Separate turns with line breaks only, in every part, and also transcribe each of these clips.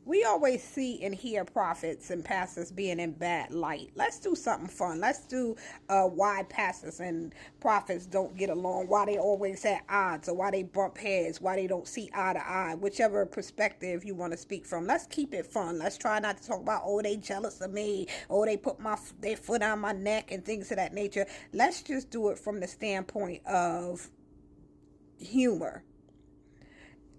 We always see and hear prophets and pastors being in bad light. Let's do something fun. Let's do why pastors and prophets don't get along, why they always at odds, or why they bump heads, why they don't see eye to eye, whichever perspective you want to speak from. Let's keep it fun. Let's try not to talk about, oh, they jealous of me, oh, they put their foot on my neck and things of that nature. Let's just do it from the standpoint of humor.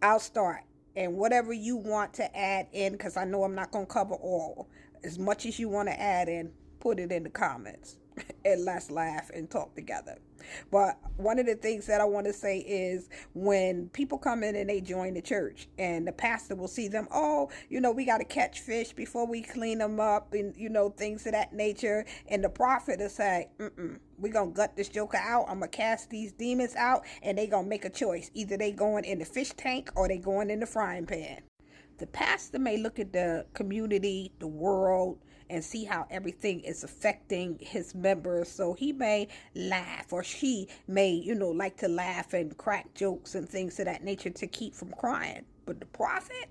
I'll start. And whatever you want to add in, because I know I'm not going to cover all. As much as you want to add in, put it in the comments. And let's laugh and talk together. But one of the things that I want to say is when people come in and they join the church and the pastor will see them, oh, we got to catch fish before we clean them up and, things of that nature. And the prophet will say, we're going to gut this joker out. I'm going to cast these demons out, and they going to make a choice. Either they going in the fish tank or they going in the frying pan. The pastor may look at the community, the world, and see how everything is affecting his members. So he may laugh, or she may, like to laugh and crack jokes and things of that nature to keep from crying. But the prophet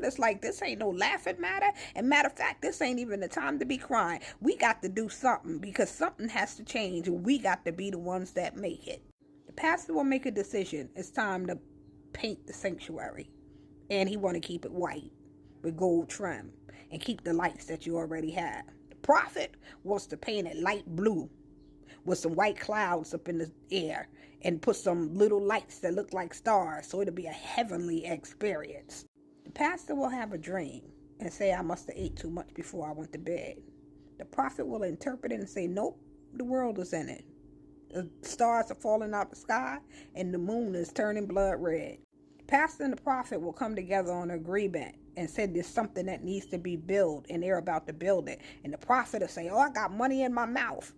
is like, this ain't no laughing matter. And matter of fact, this ain't even the time to be crying. We got to do something, because something has to change. And we got to be the ones that make it. The pastor will make a decision. It's time to paint the sanctuary. And he want to keep it white with gold trim and keep the lights that you already have. The prophet wants to paint it light blue with some white clouds up in the air and put some little lights that look like stars, so it'll be a heavenly experience. The pastor will have a dream and say, I must have ate too much before I went to bed. The prophet will interpret it and say, nope, the world is in it. The stars are falling out the sky and the moon is turning blood red. Pastor and the prophet will come together on an agreement and say there's something that needs to be built, and they're about to build it. And the prophet will say, oh, I got money in my mouth.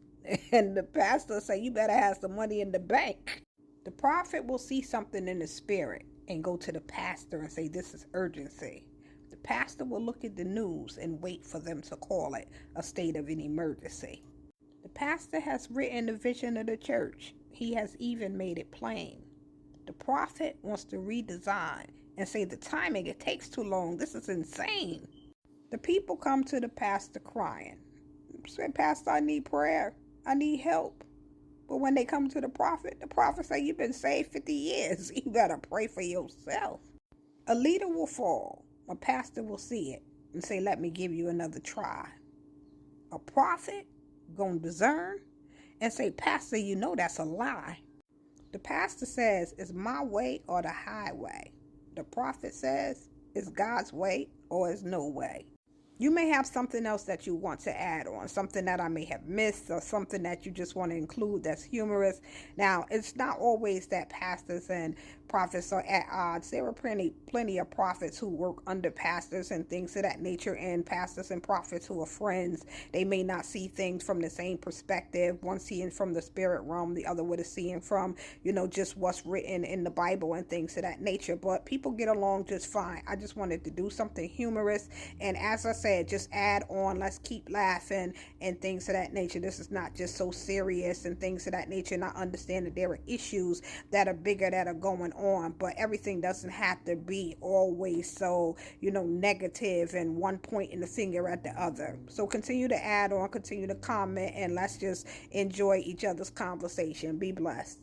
And the pastor will say, you better have some money in the bank. The prophet will see something in the spirit and go to the pastor and say, this is urgency. The pastor will look at the news and wait for them to call it a state of an emergency. The pastor has written the vision of the church. He has even made it plain. The prophet wants to redesign and say the timing, it takes too long. This is insane. The people come to the pastor crying. Say, Pastor, I need prayer. I need help. But when they come to the prophet say, you've been saved 50 years. You better pray for yourself. A leader will fall. A pastor will see it and say, let me give you another try. A prophet gonna discern and say, Pastor, that's a lie. The pastor says, it's my way or the highway. The prophet says, it's God's way or it's no way. You may have something else that you want to add on, something that I may have missed, or something that you just want to include that's humorous. Now, it's not always that pastors and prophets are at odds. There are plenty of prophets who work under pastors and things of that nature, and pastors and prophets who are friends. They may not see things from the same perspective. One seeing from the spirit realm, the other one is seeing from, just what's written in the Bible and things of that nature. But people get along just fine. I just wanted to do something humorous, and as I said, just add on, let's keep laughing and things of that nature. This is not just so serious and things of that nature, and I understand that there are issues that are bigger that are going on, but everything doesn't have to be always so, negative and one pointing the finger at the other. So continue to add on, continue to comment, and let's just enjoy each other's conversation. Be blessed.